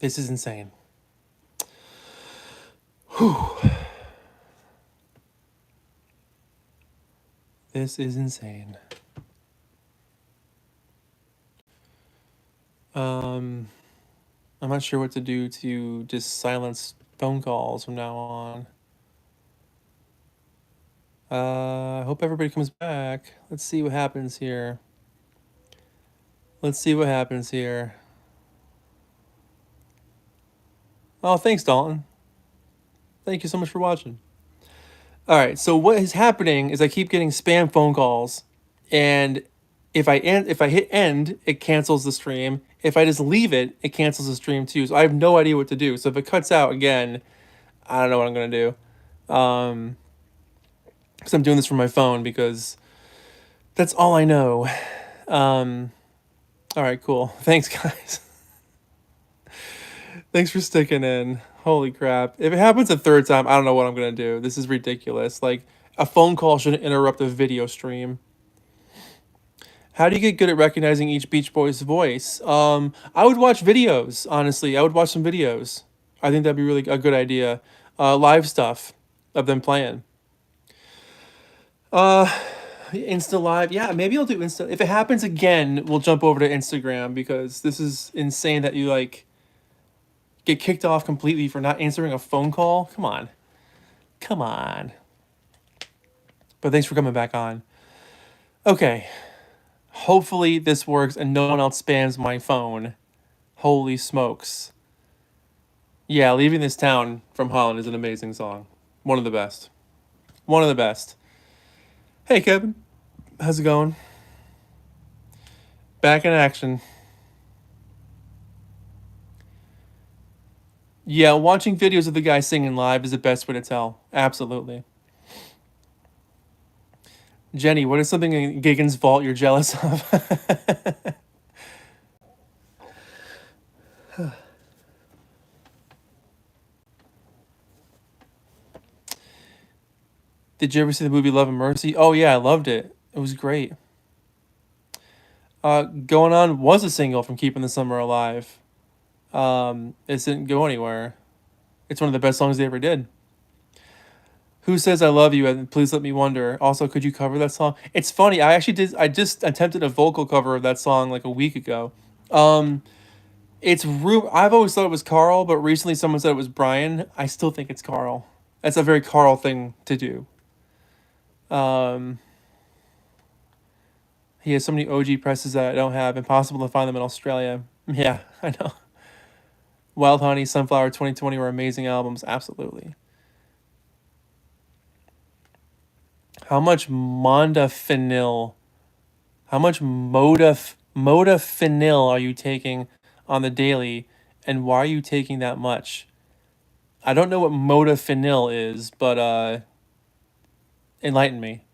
This is insane. Whew. This is insane. I'm not sure what to do to just silence phone calls from now on. I hope everybody comes back. Let's see what happens here. Let's see what happens here. Oh, thanks, Dalton. Thank you so much for watching. All right, so what is happening is I keep getting spam phone calls, and if I hit end, it cancels the stream. If I just leave it, it cancels the stream too. So I have no idea what to do. So if it cuts out again, I don't know what I'm gonna do. Because I'm doing this from my phone because that's all I know. All right, cool. Thanks, guys. Thanks for sticking in. Holy crap. If it happens a third time, I don't know what I'm going to do. This is ridiculous. Like, a phone call shouldn't interrupt a video stream. How do you get good at recognizing each Beach Boys voice? I would watch videos, honestly. I would watch some videos. I think that'd be really a good idea. Live stuff of them playing. Insta Live. Yeah, maybe I'll do Insta. If it happens again, we'll jump over to Instagram because this is insane that you, like, get kicked off completely for not answering a phone call. Come on. Come on. But thanks for coming back on. Okay. Hopefully this works and no one else spams my phone. Holy smokes. Yeah, Leaving This Town from Holland is an amazing song. One of the best. One of the best. Hey, Kevin. How's it going? Back in action. Yeah, watching videos of the guy singing live is the best way to tell. Absolutely. Jenny, what is something in Giggens' vault you're jealous of? Did you ever see the movie Love and Mercy? Oh, yeah, I loved it. It was great. Going On was a single from Keeping the Summer Alive. It didn't go anywhere. It's one of the best songs they ever did. Who Says I Love You and Please Let Me Wonder. Also, could you cover that song? It's funny. I just attempted a vocal cover of that song like a week ago. I've always thought it was Carl, but recently someone said it was Brian. I still think it's Carl. That's a very Carl thing to do. He has so many OG presses that I don't have. Impossible to find them in Australia. Yeah, I know. Wild Honey, Sunflower 2020 were amazing albums. Absolutely. How much modafinil are you taking on the daily, and why are you taking that much? I don't know what modafinil is, but enlighten me.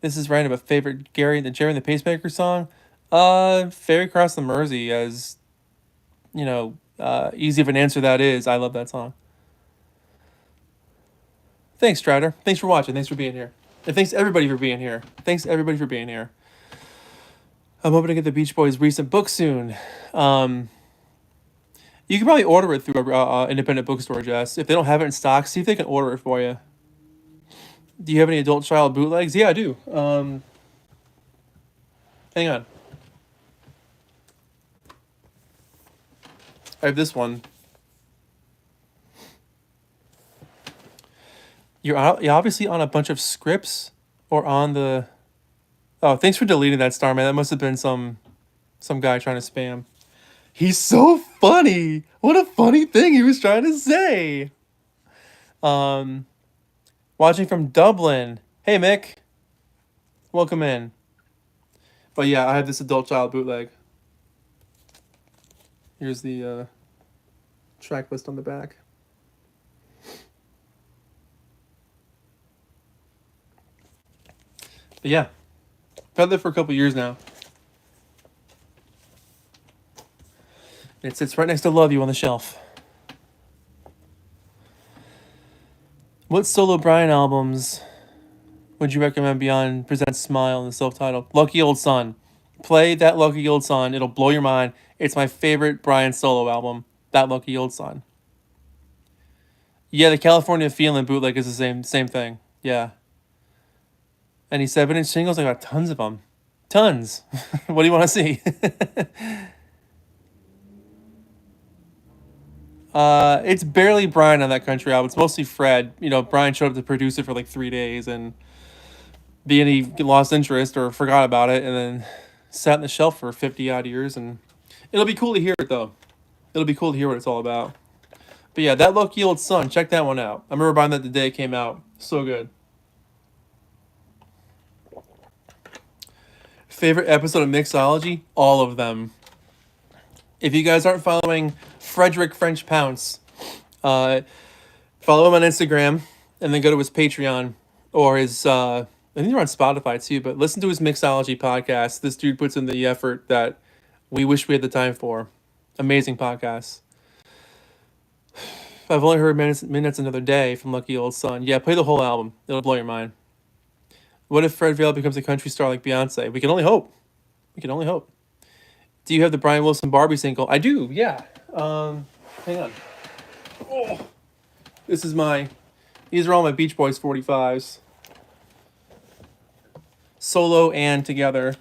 This is random, but favorite Jerry and the Pacemaker song? Ferry Across the Mersey, as you know, easy of an answer that is. I love that song. Thanks, Strider. Thanks for watching. Thanks for being here. And thanks everybody for being here. Thanks everybody for being here. I'm hoping to get the Beach Boys' recent book soon. You can probably order it through a independent bookstore, Jess. If they don't have it in stock, see if they can order it for you. Do you have any adult child bootlegs? Yeah, I do. Hang on. I have this one. You're obviously on a bunch of scripts or on the... Oh, thanks for deleting that, Starman. That must have been some guy trying to spam. He's so funny. What a funny thing he was trying to say. Watching from Dublin. Hey, Mick. Welcome in. But yeah, I have this adult child bootleg. Here's the track list on the back. But yeah, I've had that for a couple years now. It sits right next to Love You on the shelf. What solo Brian albums would you recommend beyond Present Smile and the self-titled? Lucky Old Son. Play that Lucky Old Son. It'll blow your mind. It's my favorite Brian solo album. That Lucky Old Son. Yeah, the California Feeling bootleg is the same thing. Yeah. Any 7-inch singles? I got tons of them. Tons. What do you want to see? It's barely Brian on that country album. It's mostly Fred. You know, Brian showed up to produce it for like 3 days, and then he lost interest or forgot about it, and then sat on the shelf for 50 odd years. And it'll be cool to hear it though. It'll be cool to hear what it's all about. But yeah, that Lucky Old Son. Check that one out. I remember buying that the day it came out. So good. Favorite episode of Mixology? All of them. If you guys aren't following Frederick French Pounce, follow him on Instagram and then go to his Patreon or his, I think they're on Spotify too, but listen to his Mixology podcast. This dude puts in the effort that we wish we had the time for. Amazing podcast. I've only heard minutes Another Day from Lucky Old Son. Yeah, play the whole album. It'll blow your mind. What if Fred Vale becomes a country star like Beyonce? We can only hope. We can only hope. Do you have the Brian Wilson Barbie single? I do, yeah. Hang on. Oh, these are all my Beach Boys 45s. Solo and together.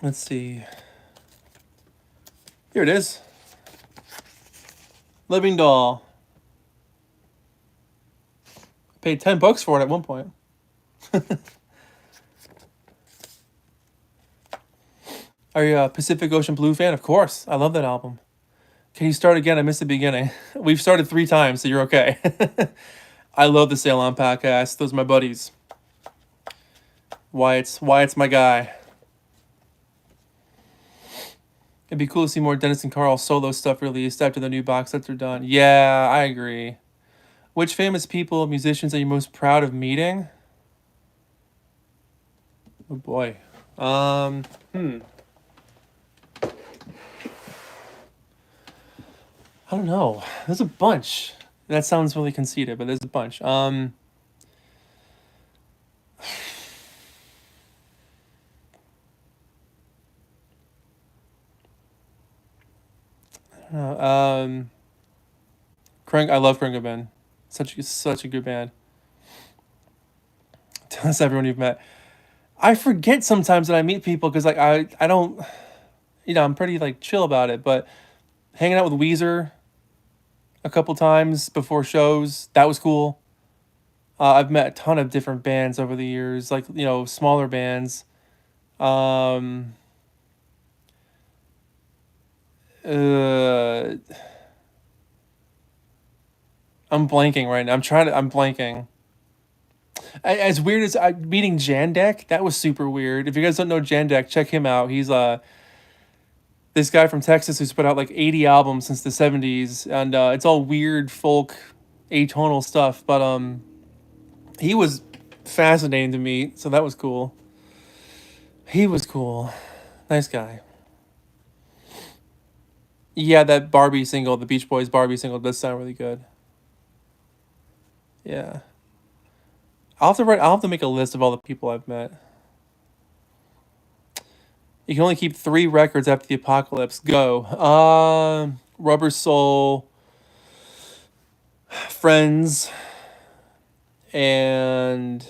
Let's see. Here it is. Living Doll. I paid $10 for it at one point. Are you a Pacific Ocean Blue fan? Of course. I love that album. Can you start again? I missed the beginning. We've started 3 times, so you're okay. I love the Sail On podcast. Those are my buddies. Wyatt's my guy. It'd be cool to see more Dennis and Carl solo stuff released after the new box sets are done. Yeah, I agree. Which famous people, musicians, are you most proud of meeting? Oh boy. I don't know. There's a bunch. That sounds really conceited, but there's a bunch. I don't know. I love Kringelband. Such a good band. Tell us everyone you've met. I forget sometimes that I meet people because like I don't, I'm pretty like chill about it. But hanging out with Weezer a couple times before shows, that was cool. I've met a ton of different bands over the years, like smaller bands. I'm blanking right now. I'm blanking. As weird as meeting Jandek, that was super weird. If you guys don't know Jandek, check him out. He's this guy from Texas who's put out like 80 albums since the 70s, and it's all weird folk atonal stuff, but he was fascinating to meet, so that was cool. He was cool. Nice guy. Yeah, that Barbie single, the Beach Boys Barbie single, does sound really good. Yeah. I'll have to make a list of all the people I've met. You can only keep 3 records after the apocalypse. Go. Rubber Soul, Friends, and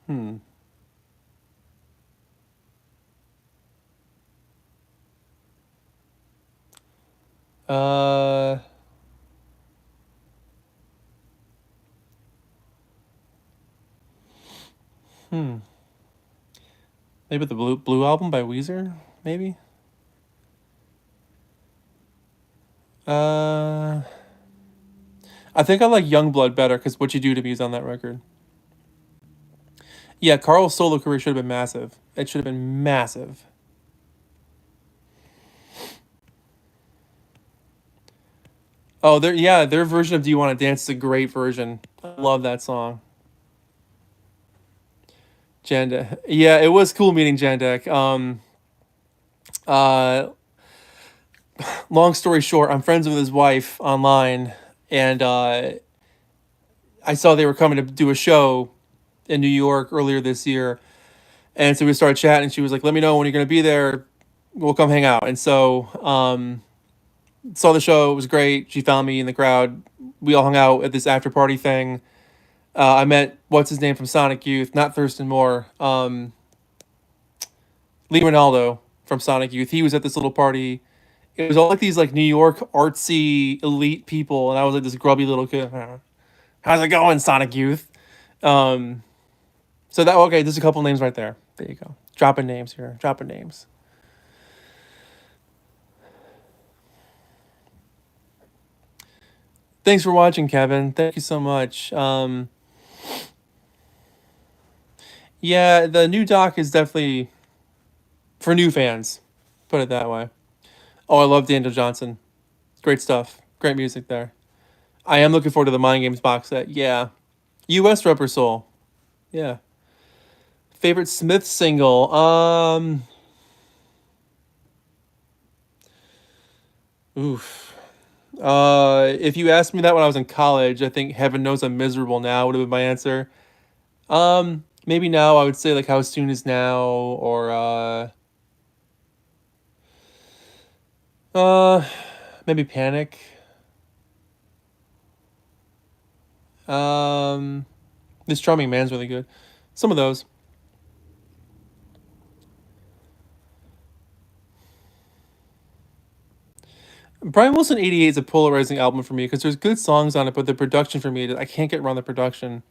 hmm. Uh hmm. Maybe the Blue album by Weezer, maybe? Uh I think I like Youngblood better because What You Do to Me is on that record. Yeah, Carl's solo career should have been massive. It should have been massive. Oh, their version of Do You Want to Dance is a great version. I love that song. Jandek. Yeah, it was cool meeting Jandek. Uh, long story short, I'm friends with his wife online, and I saw they were coming to do a show in New York earlier this year, And so we started chatting, and she was like, "Let me know when you're gonna be there. We'll come hang out." And so saw the show. It was great. She found me in the crowd. We all hung out at this after party thing. I met what's his name from Sonic Youth, not Thurston Moore. Lee Ronaldo from Sonic Youth. He was at this little party. It was all like these like New York artsy elite people, and I was like this grubby little kid. How's it going, Sonic Youth? Um, so that okay, there's a couple names right there. There you go. Dropping names here. Dropping names. Thanks for watching, Kevin. Thank you so much. Yeah, the new doc is definitely for new fans. Put it that way. Oh, I love Daniel Johnson. Great stuff. Great music there. I am looking forward to the Mind Games box set. Yeah. U.S. Rubber Soul. Yeah. Favorite Smith single. Oof. If you asked me that when I was in college, I think Heaven Knows I'm Miserable Now would have been my answer. Maybe now I would say like How Soon Is Now or uh maybe Panic. Um This Charming Man's really good. Some of those. Brian Wilson 88 is a polarizing album for me because there's good songs on it, but the production for me, I can't get around the production.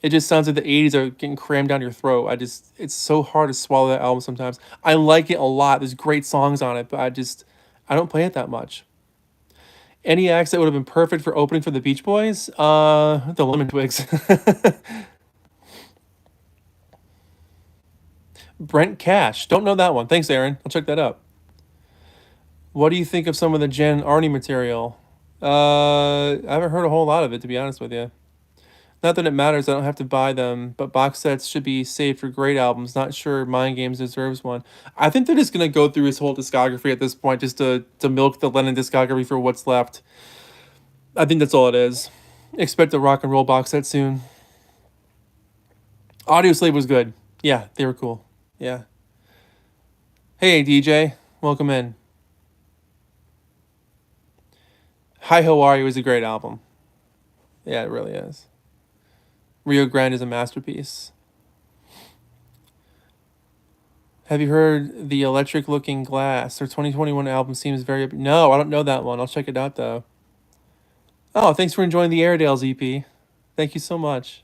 It just sounds like the 80s are getting crammed down your throat. It's so hard to swallow that album sometimes. I like it a lot. There's great songs on it, but I don't play it that much. Any acts that would have been perfect for opening for the Beach Boys? The Lemon Twigs. Brent Cash. Don't know that one. Thanks, Aaron. I'll check that out. What do you think of some of the Jen Arnie material? I haven't heard a whole lot of it, to be honest with you. Not that it matters, I don't have to buy them, but box sets should be saved for great albums. Not sure Mind Games deserves one. I think they're just gonna go through his whole discography at this point just to milk the Lennon discography for what's left. I think that's all it is. Expect a rock and roll box set soon. Audio Slave was good. Yeah, they were cool. Yeah. Hey DJ, welcome in. Hi How Are You is a great album. Yeah, it really is. Rio Grande is a masterpiece. Have you heard the Electric Looking Glass? Their 2021 album seems very... No, I don't know that one. I'll check it out, though. Oh, thanks for enjoying the Airedales EP. Thank you so much.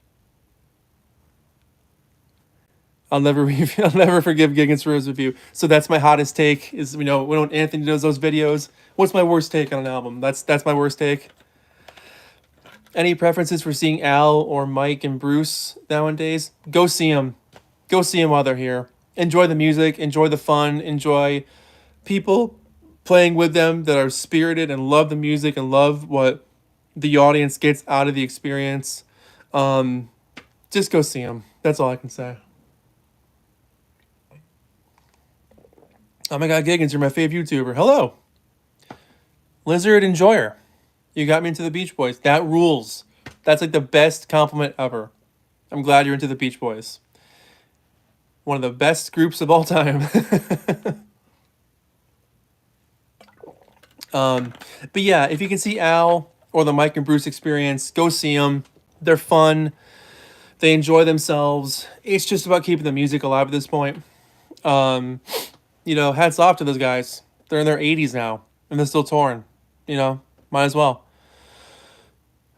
I'll never I'll never forgive Giggens for his review. So that's my hottest take. Is when Anthony does those videos. What's my worst take on an album? That's my worst take. Any preferences for seeing Al or Mike and Bruce nowadays? Go see them. Go see them while they're here. Enjoy the music. Enjoy the fun. Enjoy people playing with them that are spirited and love the music and love what the audience gets out of the experience. Just go see them. That's all I can say. Oh my God, Giggens, you're my favorite YouTuber. Hello. Lizard Enjoyer. You got me into the Beach Boys. That rules. That's like the best compliment ever. I'm glad you're into the Beach Boys. One of the best groups of all time. But yeah, if you can see Al or the Mike and Bruce experience, go see them. They're fun. They enjoy themselves. It's just about keeping the music alive at this point. Hats off to those guys. They're in their 80s now, and they're still touring. Might as well.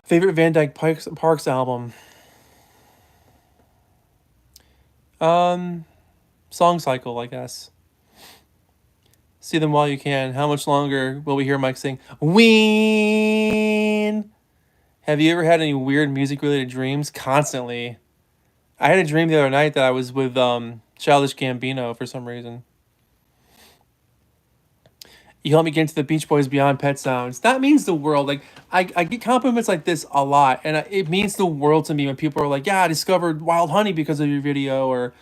Favorite Van Dyke Parks album? Song Cycle, I guess. See them while you can. How much longer will we hear Mike sing Ween? Have you ever had any weird music-related dreams? Constantly. I had a dream the other night that I was with Childish Gambino for some reason. You helped me get into the Beach Boys Beyond Pet Sounds. That means the world. Like I get compliments like this a lot, and it means the world to me when people are like, "Yeah, I discovered Wild Honey because of your video," or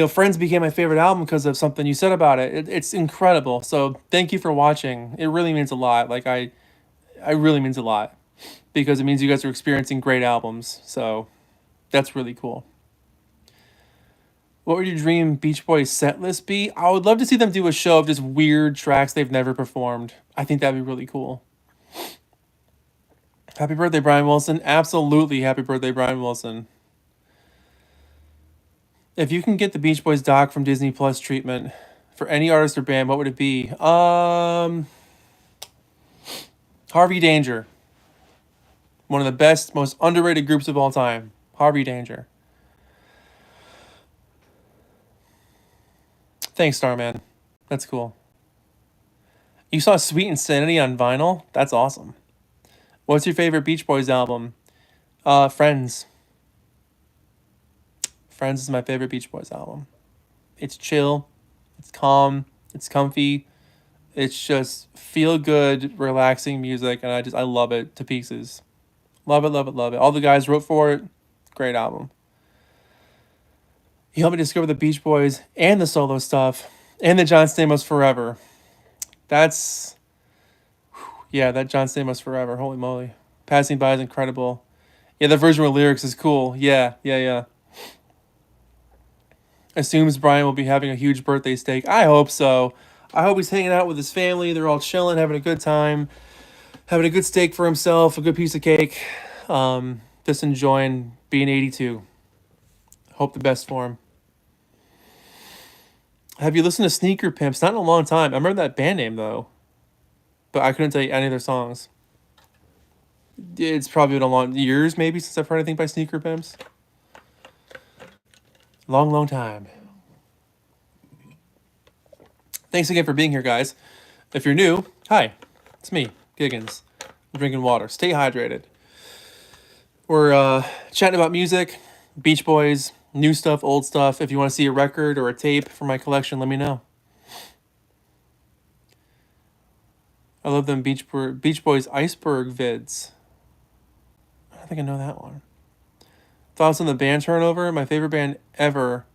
Friends became my favorite album because of something you said about it. It's incredible. So thank you for watching. It really means a lot. Like I really means a lot because it means you guys are experiencing great albums. So that's really cool. What would your dream Beach Boys set list be? I would love to see them do a show of just weird tracks they've never performed. I think that'd be really cool. Happy birthday, Brian Wilson. Absolutely happy birthday, Brian Wilson. If you can get the Beach Boys doc from Disney Plus treatment for any artist or band, what would it be? Harvey Danger. One of the best, most underrated groups of all time. Harvey Danger. Thanks, Starman. That's cool. You saw Sweet Insanity on vinyl? That's awesome. What's your favorite Beach Boys album? Friends. Friends is my favorite Beach Boys album. It's chill, it's calm, it's comfy. It's just feel good, relaxing music, and I love it to pieces. Love it, love it, love it. All the guys wrote for it. Great album. He helped me discover the Beach Boys and the solo stuff and the John Stamos Forever. That's, yeah, that John Stamos Forever. Holy moly. Passing By is incredible. Yeah, the version with lyrics is cool. Yeah. Assumes Brian will be having a huge birthday steak. I hope so. I hope he's hanging out with his family. They're all chilling, having a good time, having a good steak for himself, a good piece of cake. Just enjoying being 82. Hope the best for him. Have you listened to Sneaker Pimps? Not in a long time. I remember that band name, though. But I couldn't tell you any of their songs. It's probably been a long years, maybe, since I've heard anything by Sneaker Pimps. Long time. Thanks again for being here, guys. If you're new, hi. It's me, Giggens. I'm drinking water. Stay hydrated. We're chatting about music, Beach Boys, new stuff, old stuff. If you want to see a record or a tape for my collection, let me know. I love them Beach Boys Iceberg vids. I don't think I know that one. Thoughts on the band Turnover? My favorite band ever,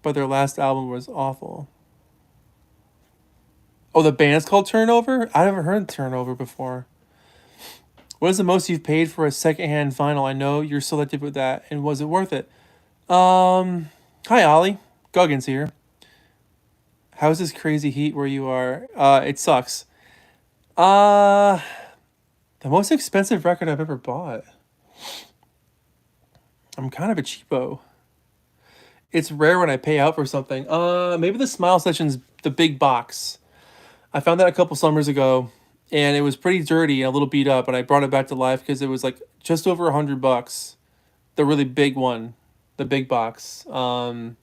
but their last album was awful. Oh, the band's called Turnover? I never heard Turnover before. What is the most you've paid for a secondhand vinyl? I know you're selective with that, and was it worth it? Hi, Ollie. Guggens here. How's this crazy heat where you are? It sucks. The most expensive record I've ever bought. I'm kind of a cheapo. It's rare when I pay out for something. Maybe the Smile Sessions, the big box. I found that a couple summers ago, and it was pretty dirty and a little beat up, and I brought it back to life because it was like just over $100. The really big one, the big box. I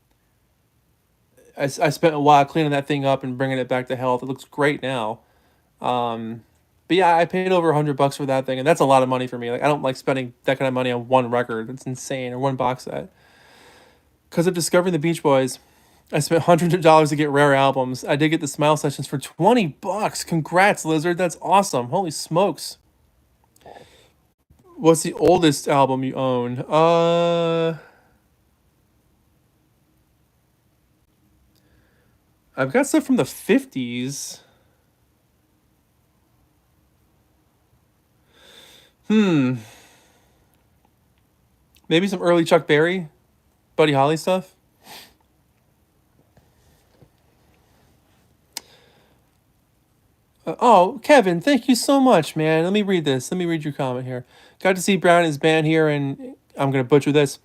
spent a while cleaning that thing up and bringing it back to health. It looks great now. But yeah, I paid over $100 for that thing, and that's a lot of money for me. Like, I don't like spending that kind of money on one record. It's insane, or one box set. Because of discovering the Beach Boys, I spent hundreds of dollars to get rare albums. I did get the Smile Sessions for $20. Congrats, Lizard. That's awesome. Holy smokes. What's the oldest album you own? I've got stuff from the 50s. Maybe some early Chuck Berry, Buddy Holly stuff. Oh, Kevin, thank you so much, man. Let me read this. Let me read your comment here. Got to see Brown and his band here, and I'm going to butcher this.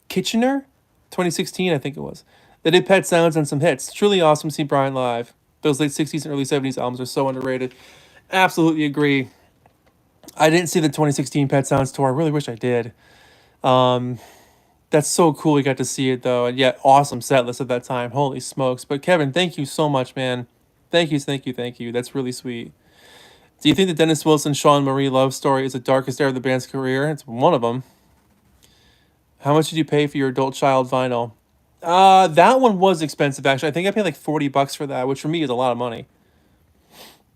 Kitchener? 2016, I think it was. They did Pet Sounds and some hits. Truly awesome to see Brian live. Those late 60s and early 70s albums are so underrated. Absolutely agree. I didn't see the 2016 Pet Sounds tour. I really wish I did. That's so cool we got to see it, though. And yet, awesome set list at that time. Holy smokes. But Kevin, thank you so much, man. Thank you. That's really sweet. Do you think the Dennis Wilson, Sean Marie love story is the darkest era of the band's career? It's one of them. How much did you pay for your adult child vinyl? That one was expensive, actually. I think I paid like $40 for that, which for me is a lot of money.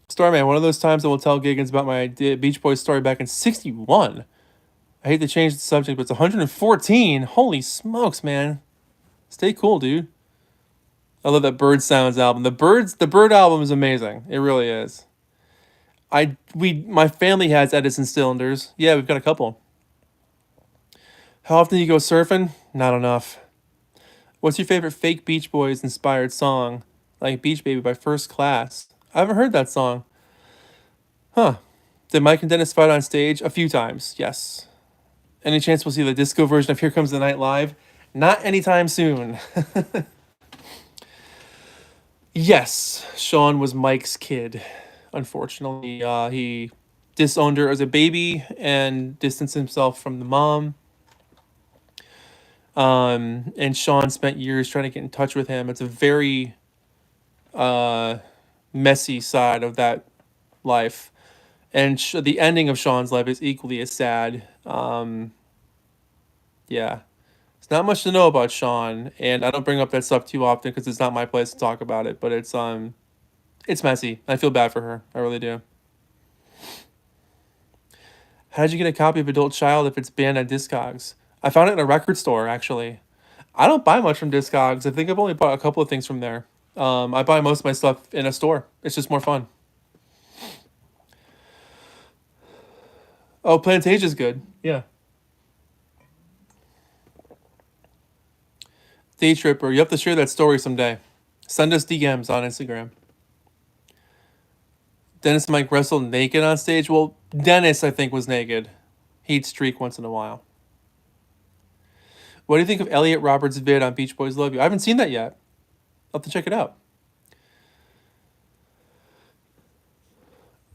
Starman, one of those times I will tell Giggens about my Beach Boys story back in 61. I hate to change the subject, but it's 114. Holy smokes, man. Stay cool, dude. I love that Bird Sounds album. The Bird album is amazing. It really is. My family has Edison cylinders. Yeah, we've got a couple. How often do you go surfing? Not enough. What's your favorite fake Beach Boys inspired song? Like Beach Baby by First Class. I haven't heard that song. Huh. Did Mike and Dennis fight on stage? A few times, yes. Any chance we'll see the disco version of Here Comes the Night live? Not anytime soon. Yes, Sean was Mike's kid. Unfortunately, he disowned her as a baby and distanced himself from the mom. And Sean spent years trying to get in touch with him. It's a very uh, messy side of that life. And the ending of Sean's life is equally as sad. Yeah. It's not much to know about Sean, and I don't bring up that stuff too often because it's not my place to talk about it, but it's messy. I feel bad for her. I really do. How did you get a copy of Adult Child if it's banned at Discogs? I found it in a record store, actually. I don't buy much from Discogs. I think I've only bought a couple of things from there. I buy most of my stuff in a store. It's just more fun. Oh, Plantasia's good. Yeah. Day Tripper, you have to share that story someday. Send us DMs on Instagram. Dennis and Mike wrestled naked on stage. Well, Dennis, I think, was naked. He'd streak once in a while. What do you think of Elliot Roberts' vid on Beach Boys Love You? I haven't seen that yet. I'll have to check it out.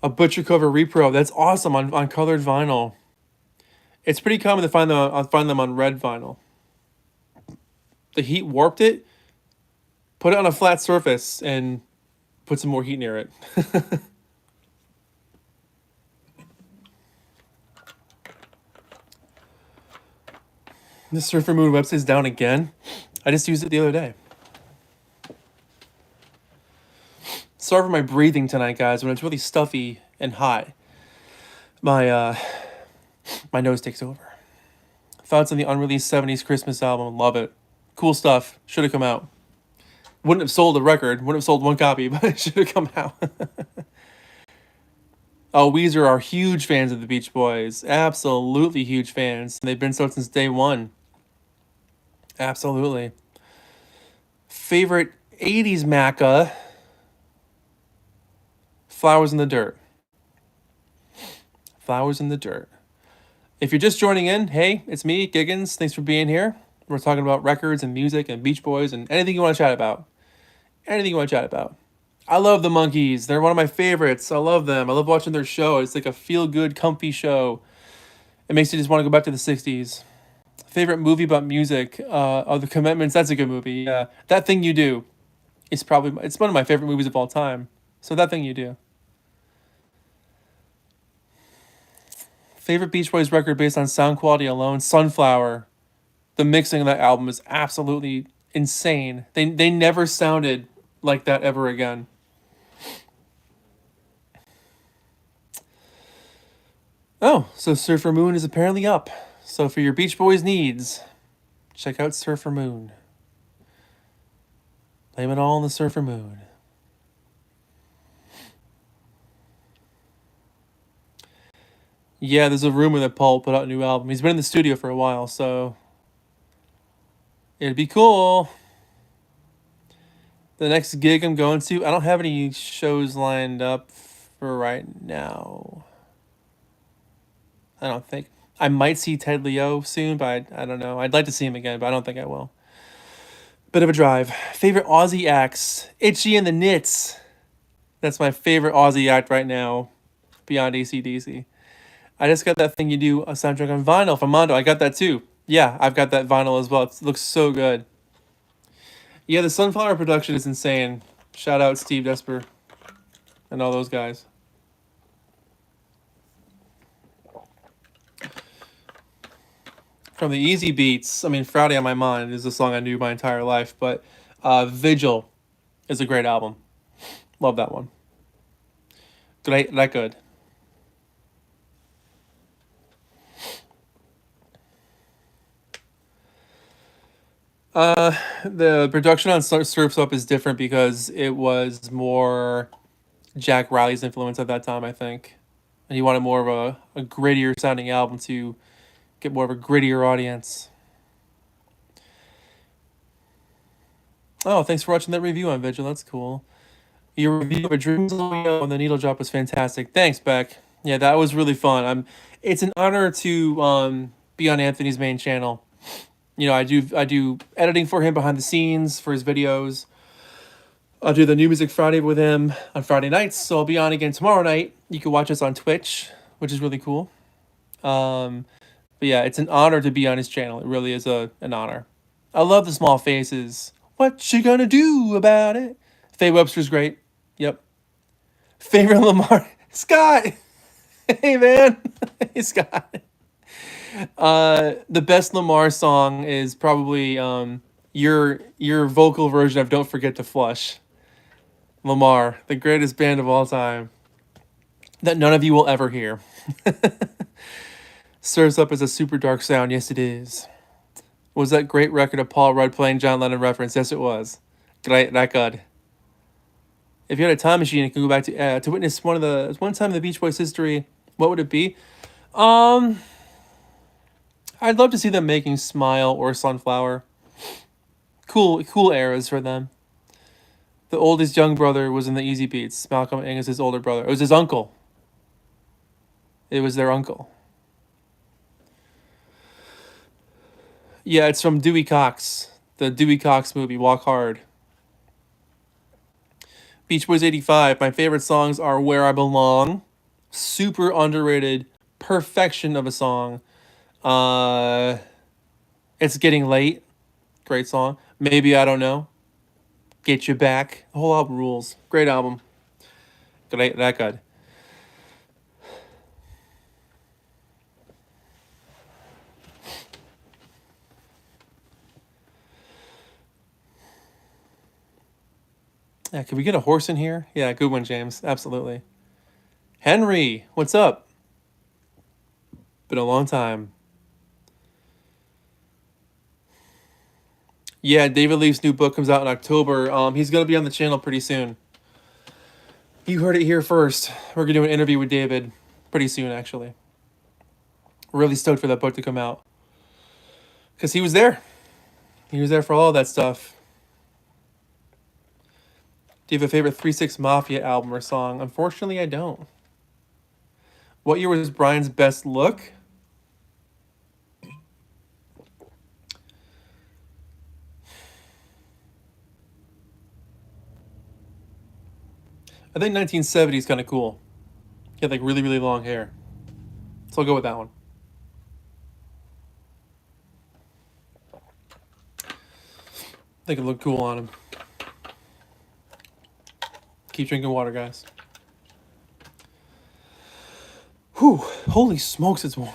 A Butcher Cover Repro. That's awesome on colored vinyl. It's pretty common to find them on red vinyl. The heat warped it. Put it on a flat surface and put some more heat near it. The Surfer Moon website's down again. I just used it the other day. Sorry for my breathing tonight, guys. When it's really stuffy and hot, my nose takes over. Thoughts on the unreleased 70s Christmas album? Love it. Cool stuff. Should have come out. Wouldn't have sold a record. Wouldn't have sold one copy, but it should have come out. Oh, Weezer are huge fans of the Beach Boys. Absolutely huge fans. They've been so since day one. Absolutely. Favorite 80s Macca? Flowers in the Dirt. Flowers in the Dirt. If you're just joining in, hey, it's me, Giggens. Thanks for being here. We're talking about records and music and Beach Boys and anything you want to chat about. Anything you want to chat about. I love the Monkees. They're one of my favorites. I love them. I love watching their show. It's like a feel-good, comfy show. It makes you just want to go back to the 60s. Favorite movie about music? The Commitments. That's a good movie. Yeah. That Thing You Do. It's one of my favorite movies of all time. So That Thing You Do. Favorite Beach Boys record based on sound quality alone? Sunflower. The mixing of that album is absolutely insane. They never sounded like that ever again. Oh, so Surfer Moon is apparently up. So for your Beach Boys needs, check out Surfer Moon. Blame it all on the Surfer Moon. Yeah, there's a rumor that Paul put out a new album. He's been in the studio for a while, so it'd be cool. The next gig I'm going to, I don't have any shows lined up for right now. I don't think. I might see Ted Leo soon, but I don't know. I'd like to see him again, but I don't think I will. Bit of a drive. Favorite Aussie acts? Itchy and the Knits. That's my favorite Aussie act right now, beyond AC/DC. I just got That Thing You Do, a soundtrack on vinyl from Mondo. I got that too. Yeah, I've got that vinyl as well. It looks so good. Yeah, the Sunflower production is insane. Shout out Steve Desper and all those guys. From the Easy Beats, I mean, Friday on My Mind is a song I knew my entire life, but Vigil is a great album. Love that one. Great, that good. The production on Surf's Up is different because it was more Jack Riley's influence at that time, I think. And he wanted more of a grittier sounding album to get more of a grittier audience. Oh, thanks for watching that review on Vigil. That's cool. Your review of A Dream on the Needle Drop was fantastic. Thanks, Beck. Yeah, that was really fun. It's an honor to be on Anthony's main channel. You know, I do editing for him behind the scenes for his videos. I'll do the New Music Friday with him on Friday nights, so I'll be on again tomorrow night. You can watch us on Twitch, which is really cool. But yeah, it's an honor to be on his channel. It really is an honor. I love the small faces. What you gonna do about it? Faye Webster's great. Yep. Favorite Lamar Scott. Hey man. Hey Scott. The best Lamar song is probably your vocal version of "Don't Forget to Flush." Lamar, the greatest band of all time, that none of you will ever hear. Serves up as a super dark sound. Yes, it is. Was that great record of Paul Rudd playing John Lennon reference? Yes, it was. Great record. If you had a time machine, you can go back to witness one time in the Beach Boys history. What would it be? I'd love to see them making Smile or Sunflower. Cool eras for them. The oldest young brother was in the Easy Beats. Malcolm Angus' older brother. It was his uncle. It was their uncle. Yeah, it's from Dewey Cox. The Dewey Cox movie, Walk Hard. Beach Boys 85. My favorite songs are Where I Belong. Super underrated. Perfection of a song. It's Getting Late. Great song. Maybe I Don't Know. Get You Back. The whole album rules. Great album. Great record. Yeah, can we get a horse in here? Yeah, good one, James. Absolutely. Henry, what's up? Been a long time. Yeah, David Leaf's new book comes out in October. He's gonna be on the channel pretty soon. You heard it here first. We're gonna do an interview with David pretty soon, actually. Really stoked for that book to come out. Because he was there. He was there for all that stuff. Do you have a favorite 3-6 Mafia album or song? Unfortunately, I don't. What year was Brian's best look? I think 1970 is kind of cool. He had like really, really long hair. So I'll go with that one. I think it looked cool on him. Keep drinking water, guys. Whew, holy smokes, it's warm.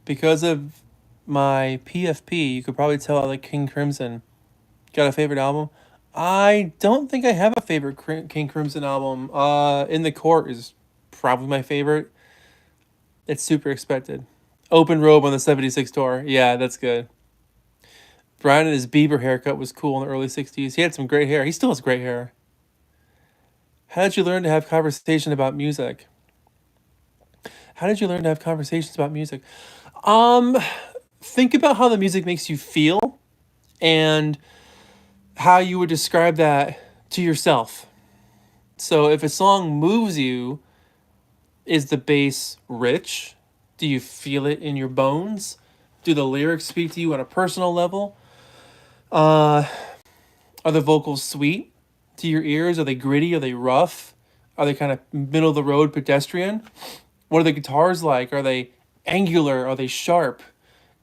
Because of my PFP, you could probably tell I like King Crimson. Got a favorite album? I don't think I have a favorite King Crimson album. In the Court is probably my favorite. It's super expected. Open Robe on the 76 tour. Yeah, that's good. Brian and his Bieber haircut was cool in the early 60s. He had some great hair. He still has great hair. How did you learn to have conversation about music? How did you learn to have conversations about music? Think about how the music makes you feel and how you would describe that to yourself. So if a song moves you, is the bass rich? Do you feel it in your bones? Do the lyrics speak to you on a personal level? Are the vocals sweet to your ears? Are they gritty? Are they rough? Are they kind of middle of the road pedestrian? What are the guitars like? Are they angular? Are they sharp?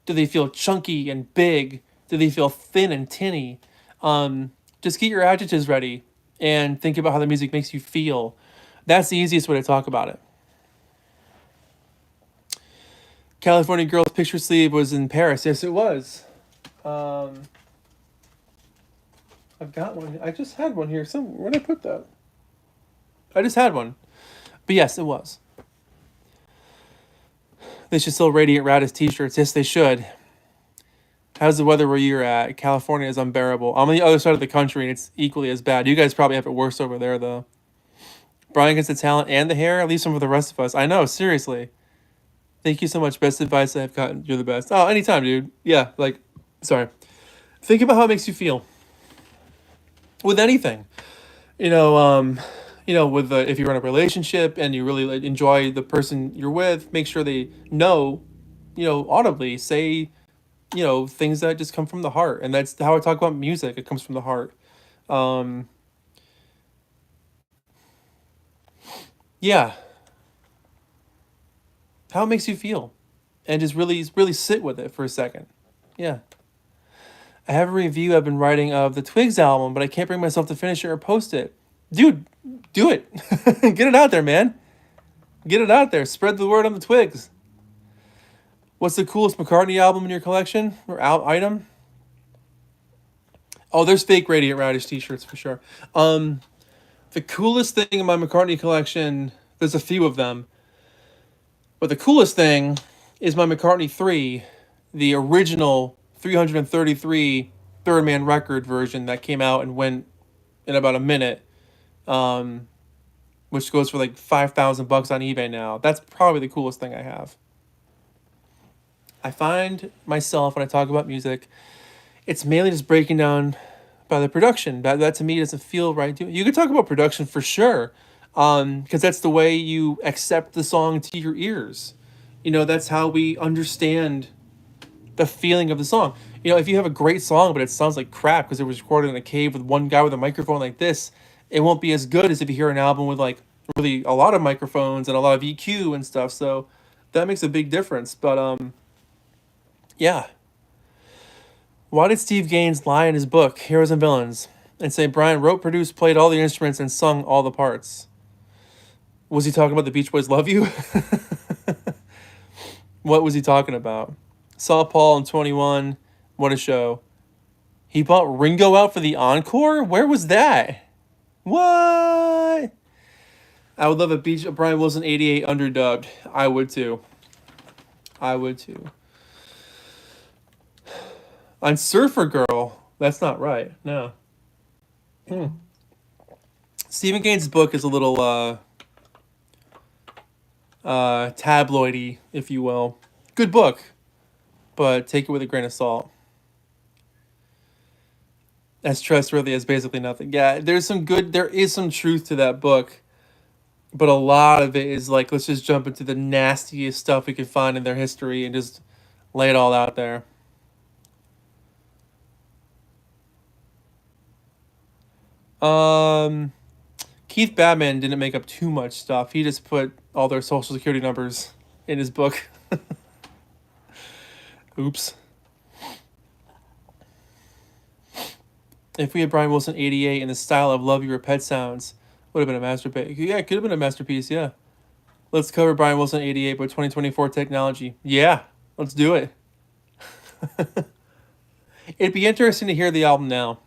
Do they feel chunky and big? Do they feel thin and tinny? Just get your adjectives ready and think about how the music makes you feel. That's the easiest way to talk about it. California Girl's picture sleeve was in Paris. Yes, it was. I've got one. I just had one here. Where did I put that? I just had one. But yes, it was. They should sell Radiant Radis t-shirts. Yes, they should. How's the weather where you're at? California is unbearable. I'm on the other side of the country, and it's equally as bad. You guys probably have it worse over there, though. Brian gets the talent and the hair. Leave some for the rest of us. I know, seriously. Thank you so much. Best advice I've gotten. You're the best. Oh, anytime, dude. Yeah, like, Sorry. Think about how it makes you feel with anything. You know, with if you're in a relationship and you really like, enjoy the person you're with, make sure they know, audibly say, things that just come from the heart, and that's how I talk about music. It comes from the heart. Um, yeah, how it makes you feel, and just really sit with it for a second. Yeah. I have a review I've been writing of the Twigs album, but I can't bring myself to finish it or post it. Dude, do it. Get it out there, man. Get it out there. Spread the word on the Twigs. What's the coolest McCartney album in your collection or item? Oh, there's fake Radiant Radish t-shirts for sure. The coolest thing in my McCartney collection, there's a few of them, but the coolest thing is my McCartney 3, the original 333 Third Man record version that came out and went in about a minute, um, which goes for like $5,000 on eBay now. That's probably the coolest thing I have. I find myself when I talk about music, it's mainly just breaking down by the production. That to me doesn't feel right. You could talk about production for sure, because that's the way you accept the song to your ears. That's how we understand the feeling of the song. If you have a great song but it sounds like crap because it was recorded in a cave with one guy with a microphone like this, it won't be as good as if you hear an album with like really a lot of microphones and a lot of EQ and stuff. So that makes a big difference. But yeah. Why did Steve Gaines lie in his book, Heroes and Villains, and say Brian wrote, produced, played all the instruments, and sung all the parts? Was he talking about the Beach Boys Love You? What was he talking about? Saw Paul in 21. What a show. He bought Ringo out for the encore? Where was that? What? I would love a Brian Wilson 88 underdubbed. I would too. I would too. On Surfer Girl. That's not right. No. Stephen Gaines' book is a little tabloidy, if you will. Good book, but take it with a grain of salt. As trustworthy as basically nothing. Yeah, there is some truth to that book, but a lot of it is like, let's just jump into the nastiest stuff we can find in their history and just lay it all out there. Keith Batman didn't make up too much stuff. He just put all their social security numbers in his book. Oops. If we had Brian Wilson 88 in the style of Love Your Pet Sounds, would have been a masterpiece. Yeah, it could have been a masterpiece, yeah. Let's cover Brian Wilson 88 by 2024 technology. Yeah, let's do it. It'd be interesting to hear the album now.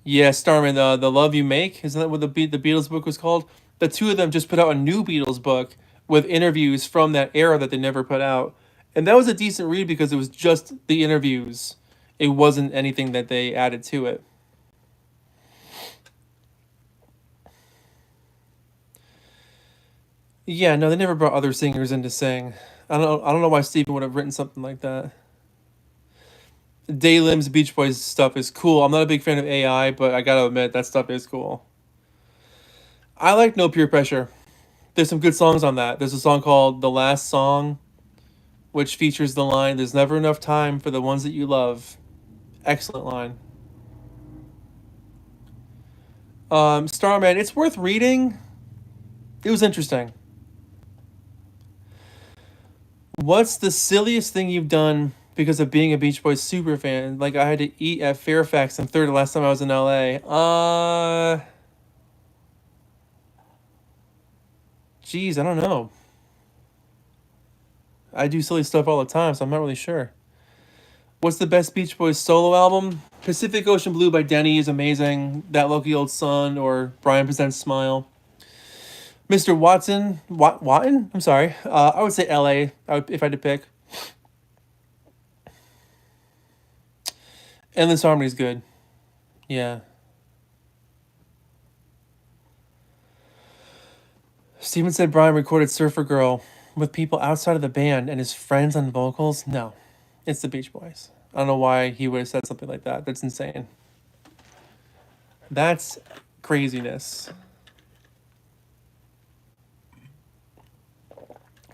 Yeah, Starman, the Love You Make, isn't that what the Beatles book was called? The two of them just put out a new Beatles book with interviews from that era that they never put out. And that was a decent read because it was just the interviews. It wasn't anything that they added to it. Yeah, no, they never brought other singers in to sing. I don't know why Stephen would have written something like that. Day Lim's Beach Boys stuff is cool. I'm not a big fan of AI, but I gotta admit that stuff is cool. I like No Peer Pressure. There's some good songs on that. There's a song called The Last Song, which features the line, "There's never enough time for the ones that you love." Excellent line. Starman, it's worth reading. It was interesting. What's the silliest thing you've done because of being a Beach Boys super fan? Like I had to eat at Fairfax and Third the last time I was in LA. Geez, I don't know. I do silly stuff all the time, so I'm not really sure. What's the best Beach Boys solo album? Pacific Ocean Blue by Denny is amazing. That Lucky Old Sun or Brian Presents Smile. Mr. Watson, Watton? I'm sorry. I would say L.A. If I had to pick. Endless Harmony's good. Yeah. Steven said Brian recorded Surfer Girl with people outside of the band and his friends on vocals, no, it's the Beach Boys. I don't know why he would have said something like that. That's insane. That's craziness.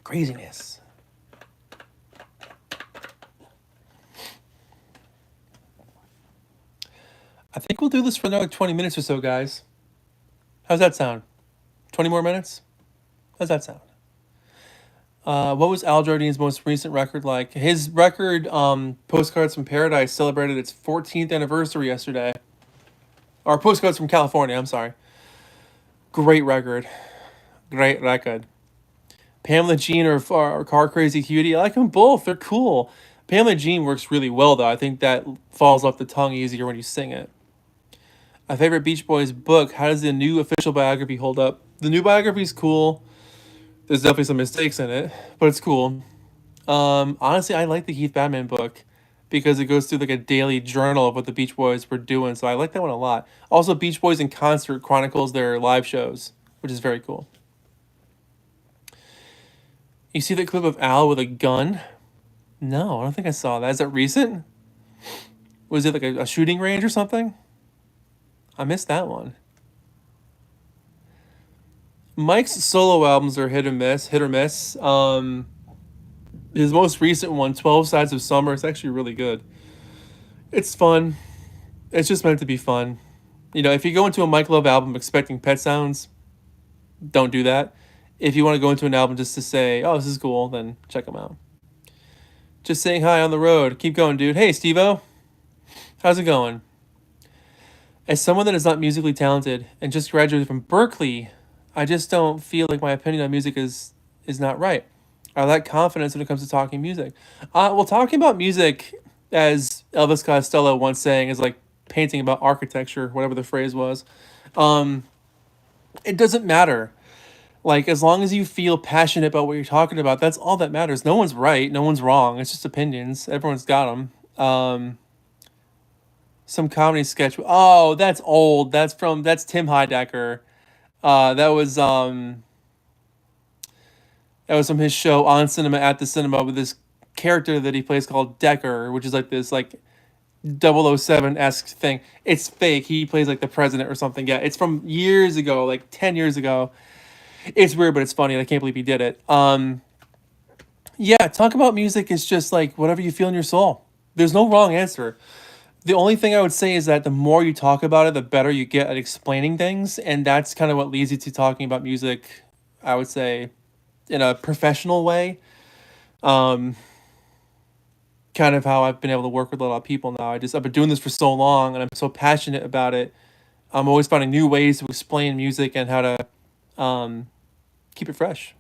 Craziness. I think we'll do this for another 20 minutes or so, guys. How's that sound? 20 more minutes? How's that sound? What was Al Jardine's most recent record like? His record, Postcards from Paradise, celebrated its 14th anniversary yesterday. Or Postcards from California, I'm sorry. Great record. Great record. Pamela Jean or Car Crazy Cutie, I like them both. They're cool. Pamela Jean works really well, though. I think that falls off the tongue easier when you sing it. My favorite Beach Boys book. How does the new official biography hold up? The new biography is cool. There's definitely some mistakes in it, but it's cool. Honestly, I like the Keith Batman book because it goes through like a daily journal of what the Beach Boys were doing. So I like that one a lot. Also, Beach Boys in Concert chronicles their live shows, which is very cool. You see the clip of Al with a gun? No, I don't think I saw that. Is that recent? Was it like a shooting range or something? I missed that one. Mike's solo albums are hit or miss. His most recent one, 12 Sides of Summer, is actually really good. It's fun. It's just meant to be fun. You know, if you go into a Mike Love album expecting Pet Sounds, don't do that. If you want to go into an album just to say, oh, this is cool, then check them out. Just saying hi on the road. Keep going, dude. Hey, Steve-O. How's it going? As someone that is not musically talented and just graduated from Berkeley, I just don't feel like my opinion on music is not right. I lack confidence when it comes to talking music. Well, talking about music, as Elvis Costello once saying, is like painting about architecture, whatever the phrase was. It doesn't matter. Like, as long as you feel passionate about what you're talking about, that's all that matters. No one's right. No one's wrong. It's just opinions. Everyone's got them. Some comedy sketch. Oh, that's old. That's Tim Heidecker. That was from his show On Cinema at the Cinema with this character that he plays called Decker, which is like this like 007-esque thing. It's fake. He plays like the president or something. Yeah, it's from years ago, like 10 years ago. It's weird, but it's funny. I can't believe he did it. Yeah, talk about music is just like whatever you feel in your soul. There's no wrong answer. The only thing I would say is that the more you talk about it, the better you get at explaining things. And that's kind of what leads you to talking about music, I would say, in a professional way. Kind of how I've been able to work with a lot of people now. I've been doing this for so long and I'm so passionate about it. I'm always finding new ways to explain music and how to keep it fresh.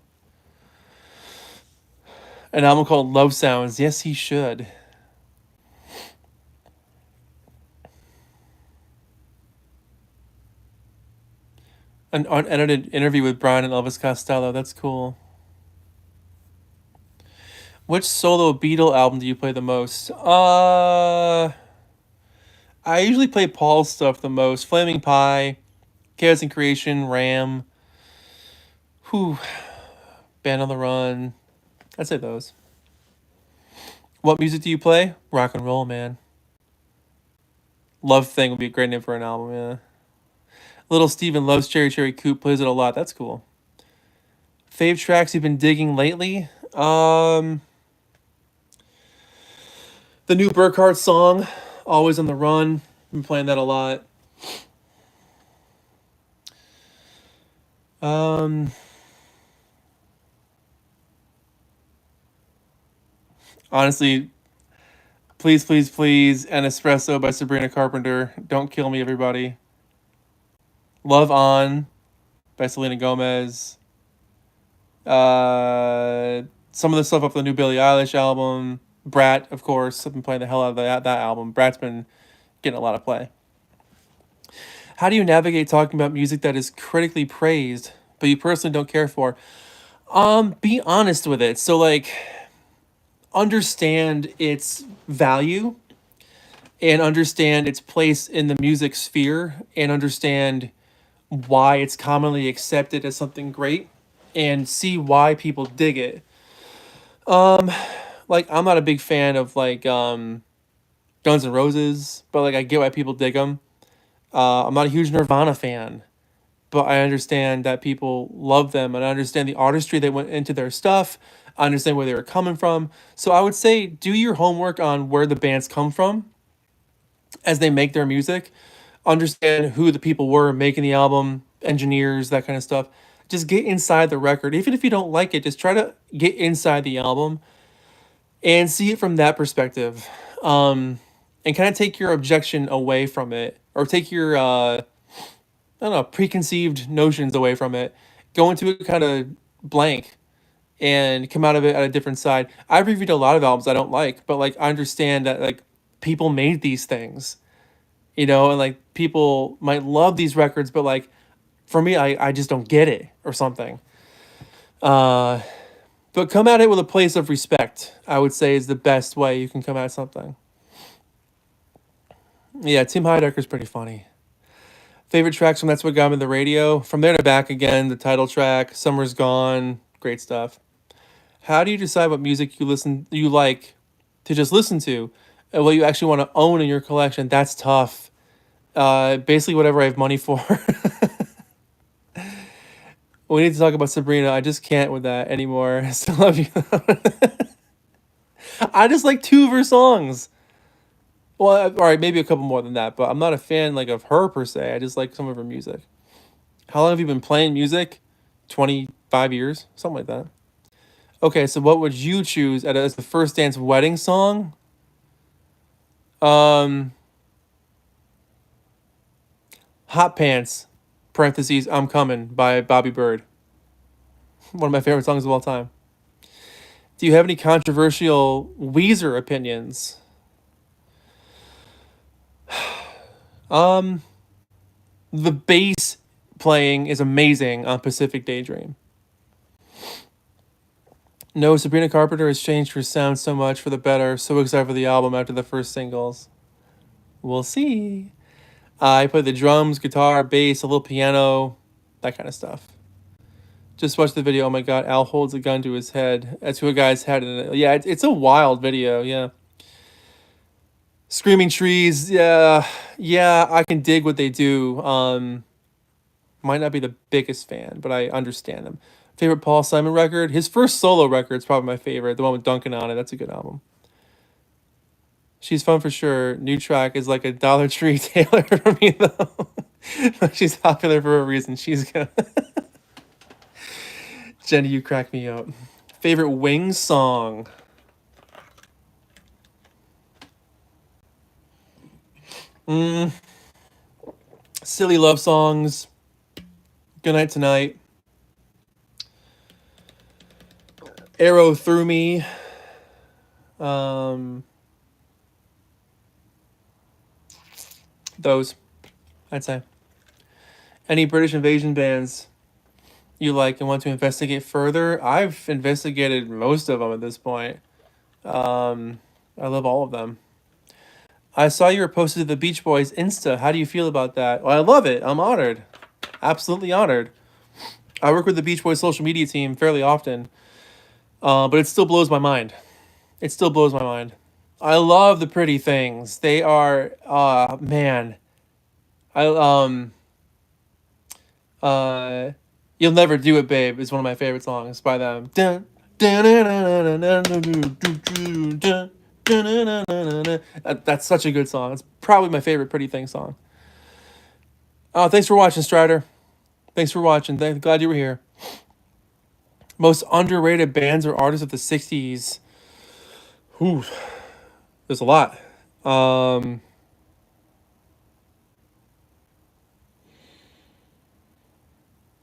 An album called Love Sounds. Yes, he should. An unedited interview with Brian and Elvis Costello. That's cool. Which solo Beatle album do you play the most? I usually play Paul's stuff the most. Flaming Pie, Chaos and Creation, Ram. Band on the Run. I'd say those. What music do you play? Rock and roll, man. Love Thing would be a great name for an album, yeah. Little Steven loves Cherry Cherry Coupe, plays it a lot. That's cool. Fave tracks you've been digging lately? The new Burkhart song, Always on the Run. Been playing that a lot. Honestly, Please, Please, Please, and Espresso by Sabrina Carpenter. Don't kill me, everybody. Love On by Selena Gomez. Some of the stuff off the new Billie Eilish album. Brat, of course. I've been playing the hell out of that album. Brat's been getting a lot of play. How do you navigate talking about music that is critically praised, but you personally don't care for? Be honest with it. So, like, understand its value and understand its place in the music sphere and understand why it's commonly accepted as something great and see why people dig it. Um, like I'm not a big fan of like Guns N' Roses, but like I get why people dig them. I'm not a huge Nirvana fan, but I understand that people love them, and I understand the artistry that went into their stuff. I understand where they were coming from. So I would say do your homework on where the bands come from as they make their music. Understand who the people were making the album, engineers, that kind of stuff. Just get inside the record. Even if you don't like it, just try to get inside the album and see it from that perspective. And kind of take your objection away from it, or take your I don't know, preconceived notions away from it. Go into it kind of blank and come out of it at a different side. I've reviewed a lot of albums I don't like, but like I understand that like people made these things, and like people might love these records, but like for me, I just don't get it or something. Uh, but come at it with a place of respect, I would say, is the best way you can come at something. Yeah, Tim Heidecker's pretty funny. Favorite tracks from That's What Got Me the Radio? From There to Back Again, the title track, Summer's Gone, great stuff. How do you decide what music you like to just listen to, and what you actually want to own in your collection? That's tough. Basically whatever I have money for. We need to talk about Sabrina. I just can't with that anymore. I still love you. I just like two of her songs. Well, all right, maybe a couple more than that, but I'm not a fan like of her per se. I just like some of her music. How long have you been playing music? 25 years, something like that. Okay, so what would you choose as the first dance wedding song? Um, Hot Pants, parentheses, I'm Coming by Bobby Bird. One of my favorite songs of all time. Do you have any controversial Weezer opinions? Um, the bass playing is amazing on Pacific Daydream. No, Sabrina Carpenter has changed her sound so much for the better. So excited for the album after the first singles. We'll see. I play the drums, guitar, bass, a little piano, that kind of stuff. Just watch the video. Oh my god, Al holds a gun to his head. To a guy's head. And yeah, it's a wild video. Yeah. Screaming Trees. Yeah, yeah. I can dig what they do. Might not be the biggest fan, but I understand them. Favorite Paul Simon record? His first solo record is probably my favorite. The one with Duncan on it. That's a good album. She's fun for sure. New track is like a Dollar Tree Taylor for me though. But she's popular for a reason. She's good. Jenny, you crack me up. Favorite Wings song? Mm, Silly love songs. Good Night Tonight. Arrow Through Me. Um, those, I'd say. Any British invasion bands you like and want to investigate further? I've investigated most of them at this point. I love all of them. I saw you were posted to the Beach Boys Insta. How do you feel about that? Well, I love it. I'm honored. Absolutely honored. I work with the Beach Boys social media team fairly often, but it still blows my mind. It still blows my mind. I love the Pretty Things. They are, man. I uh, You'll Never Do It, Babe is one of my favorite songs by them. Dun, dun, dun, dun, dun, dun, dun, dun, dun, dun, dun, dun. That's such a good song. It's probably my favorite Pretty Thing song. Oh, thanks for watching, Strider. Thanks for watching. Glad you were here. Most underrated bands or artists of the 60s. Ooh, there's a lot. Um,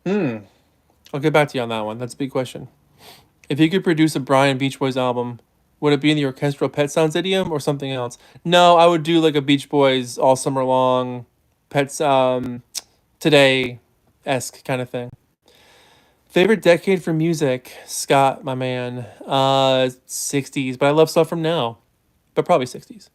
hmm. I'll get back to you on that one. That's a big question. If you could produce a Brian Beach Boys album, would it be in the orchestral Pet Sounds idiom or something else? No, I would do like a Beach Boys all summer long, Pets today esque kind of thing. Favorite decade for music, Scott, my man. 60s, but I love stuff from now, but probably 60s.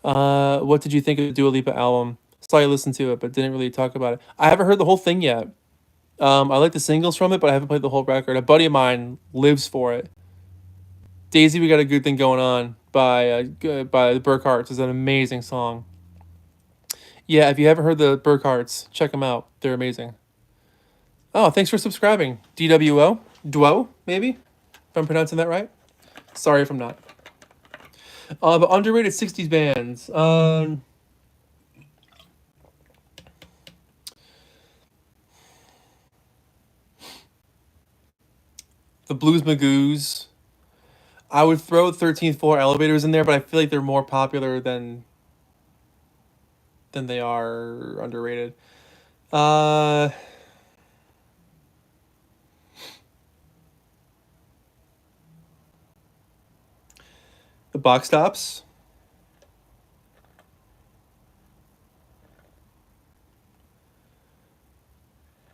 What did you think of the Dua Lipa album? Saw you listen to it, but didn't really talk about it. I haven't heard the whole thing yet. I like the singles from it, but I haven't played the whole record. A buddy of mine lives for it. Daisy, We Got a Good Thing Going On by the Burkharts is an amazing song. Yeah, if you haven't heard the Burkharts, check them out. They're amazing. Oh, thanks for subscribing. DWO? Duo, maybe? If I'm pronouncing that right. Sorry if I'm not. But underrated 60s bands. The Blues Magoos. I would throw 13th Floor Elevators in there, but I feel like they're more popular than they are underrated. The Box Tops.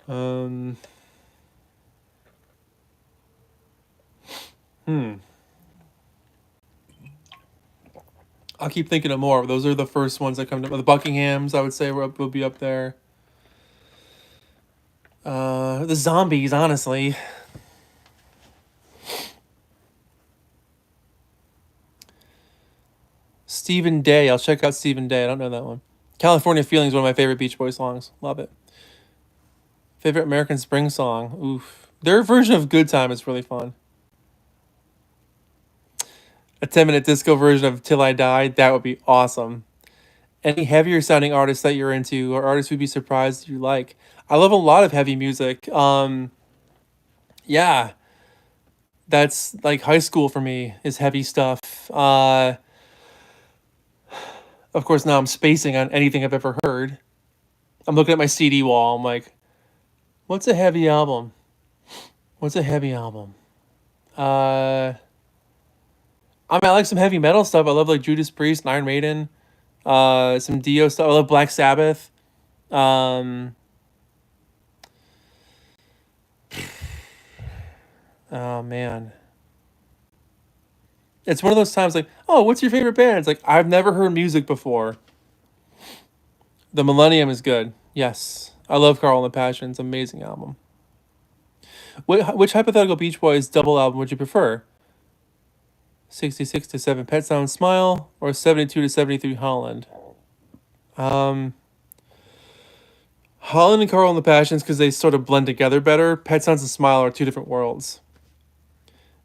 Um, I'll keep thinking of more. Those are the first ones that come to the Buckinghams. I would say will be up there. The Zombies, honestly. Stephen Day. I'll check out Stephen Day. I don't know that one. California Feeling is one of my favorite Beach Boys songs. Love it. Favorite American Spring song. Oof. Their version of Good Time is really fun. A 10-minute disco version of Till I Die. That would be awesome. Any heavier sounding artists that you're into or artists we'd be surprised you like? I love a lot of heavy music. Yeah. That's like high school for me is heavy stuff. Of course, now I'm spacing on anything I've ever heard. I'm looking at my CD wall. I'm like, what's a heavy album? What's a heavy album? I mean, I like some heavy metal stuff. I love like Judas Priest and Iron Maiden. Some Dio stuff. I love Black Sabbath. Oh man. It's one of those times like, oh, what's your favorite band? It's like, I've never heard music before. The Millennium is good. Yes. I love Carl and the Passions. Amazing album. Which hypothetical Beach Boys double album would you prefer? 66 to 7 Pet Sounds Smile or 72 to 73 Holland? Holland and Carl and the Passions because they sort of blend together better. Pet Sounds and Smile are two different worlds.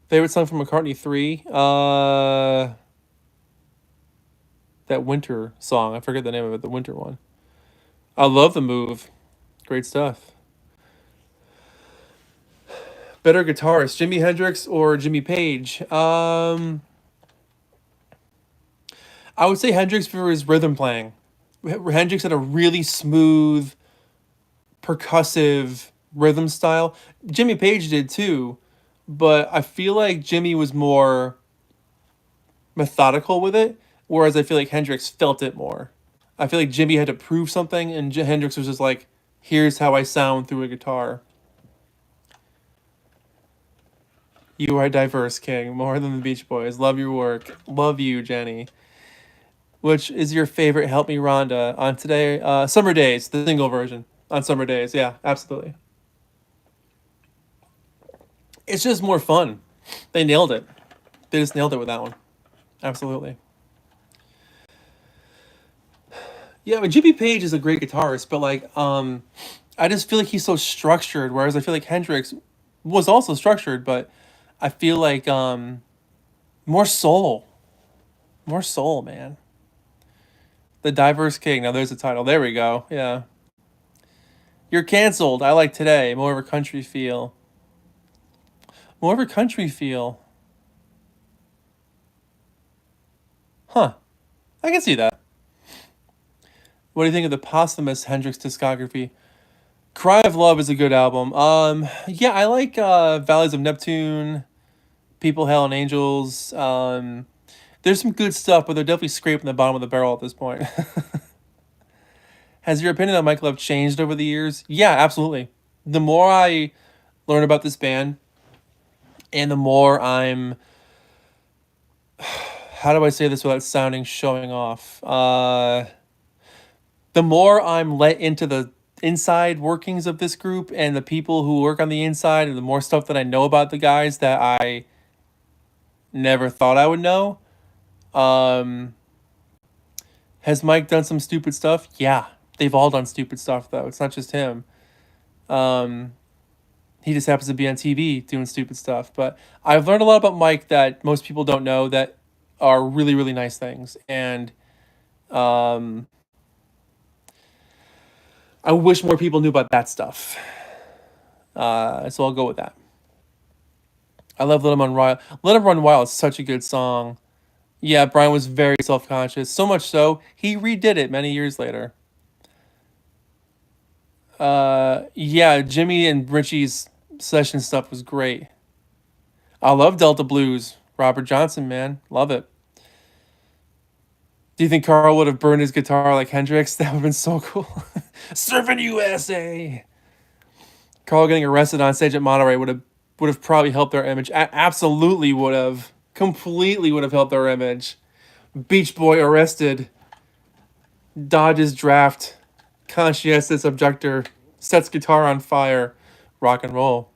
Favorite song from McCartney 3? That winter song. I forget the name of it. The winter one. I love The Move. Great stuff. Better guitarist, Jimi Hendrix or Jimmy Page? I would say Hendrix for his rhythm playing. Hendrix had a really smooth, percussive rhythm style. Jimmy Page did too, but I feel like Jimmy was more methodical with it, whereas I feel like Hendrix felt it more. I feel like Jimmy had to prove something, and Hendrix was just like, here's how I sound through a guitar. You are diverse, King, more than the Beach Boys. Love your work. Love you, Jenny. Which is your favorite Help Me Rhonda on today? Summer Days, the single version on Summer Days. Yeah, absolutely. It's just more fun. They nailed it. They just nailed it with that one. Absolutely. Yeah, but Jimmy Page is a great guitarist, but like, I just feel like he's so structured, whereas I feel like Hendrix was also structured, but I feel like more soul. More soul, man. The Diverse King. Now there's the title. There we go. Yeah. You're canceled. I like Today. More of a country feel. More of a country feel. Huh. I can see that. What do you think of the posthumous Hendrix discography? Cry of Love is a good album. Yeah, I like Valleys of Neptune, People, Hell, and Angels. There's some good stuff, but they're definitely scraping the bottom of the barrel at this point. Has your opinion on Mike Love changed over the years? Yeah, absolutely. The more I learn about this band, and the more I'm, how do I say this without sounding showing off? The more I'm let into the inside workings of this group and the people who work on the inside, and the more stuff that I know about the guys that I never thought I would know. Um, has Mike done some stupid stuff? Yeah, they've all done stupid stuff though. It's not just him. Um, he just happens to be on TV doing stupid stuff. But I've learned a lot about Mike that most people don't know that are really, really nice things. And um, I wish more people knew about that stuff. So I'll go with that. I love Let 'Em Run Wild. Let 'Em Run Wild is such a good song. Yeah, Brian was very self-conscious. So much so, he redid it many years later. Yeah, Jimmy and Richie's session stuff was great. I love Delta Blues. Robert Johnson, man. Love it. Do you think Carl would have burned his guitar like Hendrix? That would have been so cool. Surfing USA! Carl getting arrested on stage at Monterey would have probably helped their image. Absolutely would have. Completely would have helped their image. Beach Boy arrested. Dodges draft. Conscientious objector. Sets guitar on fire. Rock and roll.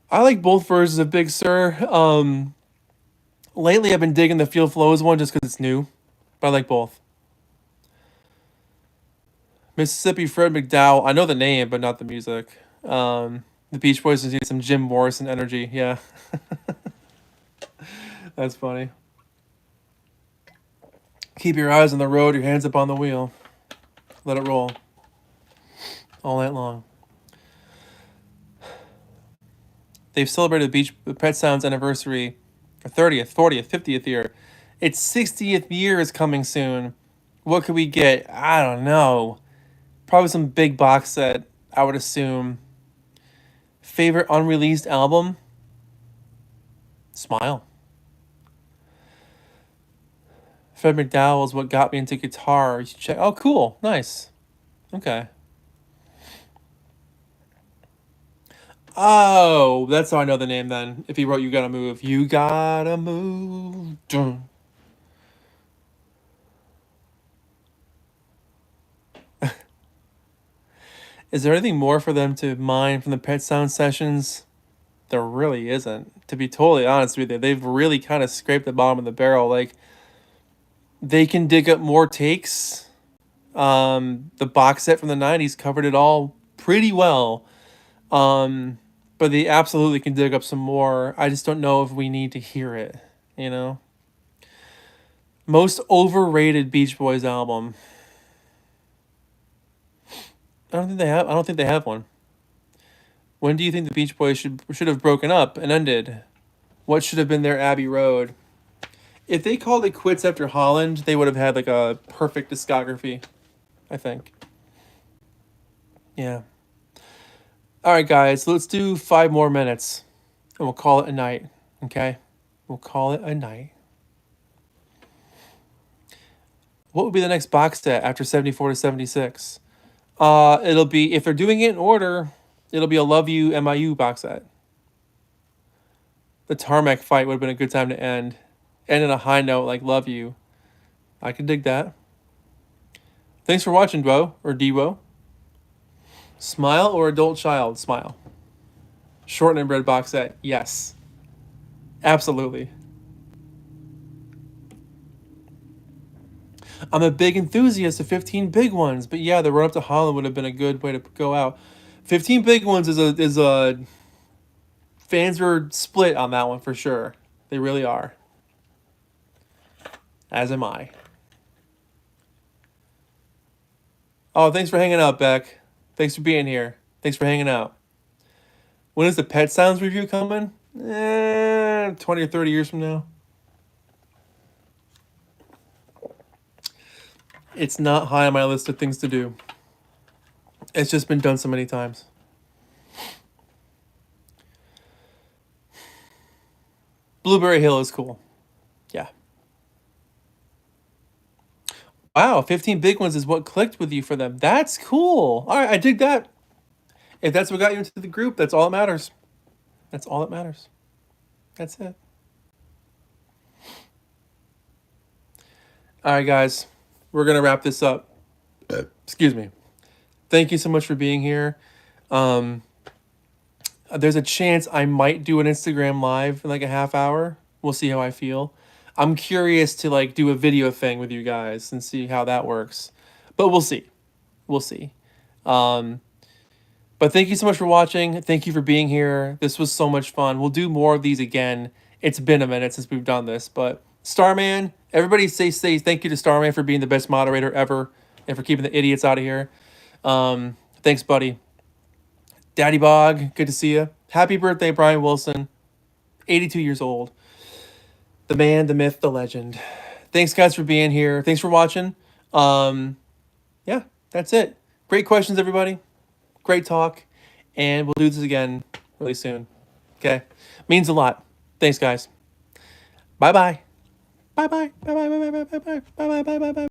I like both versions of Big Sur. Lately, I've been digging the Feel Flows one just because it's new. But I like both. Mississippi Fred McDowell. I know the name, but not the music. The Beach Boys just need some Jim Morrison energy. Yeah. That's funny. Keep your eyes on the road, your hands up on the wheel. Let it roll. All night long. They've celebrated the Pet Sounds anniversary for 30th, 40th, 50th year. Its 60th year is coming soon. What could we get? I don't know. Probably some big box set, I would assume. Favorite unreleased album? Smile. Fred McDowell is what got me into guitar. You should check. Oh, cool. Nice. Okay. Oh, that's how I know the name then. If he wrote You Gotta Move. You gotta move. Dun. Is there anything more for them to mine from the Pet Sound sessions? There really isn't. To be totally honest with you, they've really kind of scraped the bottom of the barrel. Like, they can dig up more takes. The box set from the 90s covered it all pretty well. But they absolutely can dig up some more. I just don't know if we need to hear it, you know? Most overrated Beach Boys album. I don't think they have one. When do you think the Beach Boys should have broken up and ended? What should have been their Abbey Road? If they called it quits after Holland, they would have had like a perfect discography, I think. Yeah. All right, guys, let's do 5 more minutes and we'll call it a night, okay? We'll call it a night. What would be the next box set after 74 to 76? It'll be, if they're doing it in order, it'll be a Love You MIU box set. The Tarmac fight would have been a good time to end. End on a high note like Love You. I could dig that. Thanks for watching, Dwo, or Dewo. Smile or Adult Child? Smile. Short and Bread box set? Yes. Absolutely. I'm a big enthusiast of 15 Big Ones, but yeah, the run up to Holland would have been a good way to go out. 15 Big Ones is a fans were split on that one for sure. They really are. As am I. Oh, thanks for hanging out, Beck. Thanks for being here. Thanks for hanging out. When is the Pet Sounds review coming? 20 or 30 years from now. It's not high on my list of things to do. It's just been done so many times. Blueberry Hill is cool. Yeah. Wow, 15 Big Ones is what clicked with you for them. That's cool. All right, I dig that. If that's what got you into the group, that's all that matters. That's all that matters. That's it. All right, guys. We're going to wrap this up. Excuse me. Thank you so much for being here. There's a chance I might do an Instagram live in like a half hour. We'll see how I feel. I'm curious to like do a video thing with you guys and see how that works. But we'll see. We'll see. Um, but thank you so much for watching. Thank you for being here. This was so much fun. We'll do more of these again. It's been a minute since we've done this, but Starman, everybody say thank you to Starman for being the best moderator ever and for keeping the idiots out of here. Thanks, buddy. Daddy Bog, good to see you. Happy birthday, Brian Wilson. 82 years old. The man, the myth, the legend. Thanks, guys, for being here. Thanks for watching. Yeah, that's it. Great questions, everybody. Great talk. And we'll do this again really soon. Okay? Means a lot. Thanks, guys. Bye-bye. Bye-bye. Bye-bye. Bye-bye. Bye-bye. Bye-bye. Bye-bye. Bye-bye.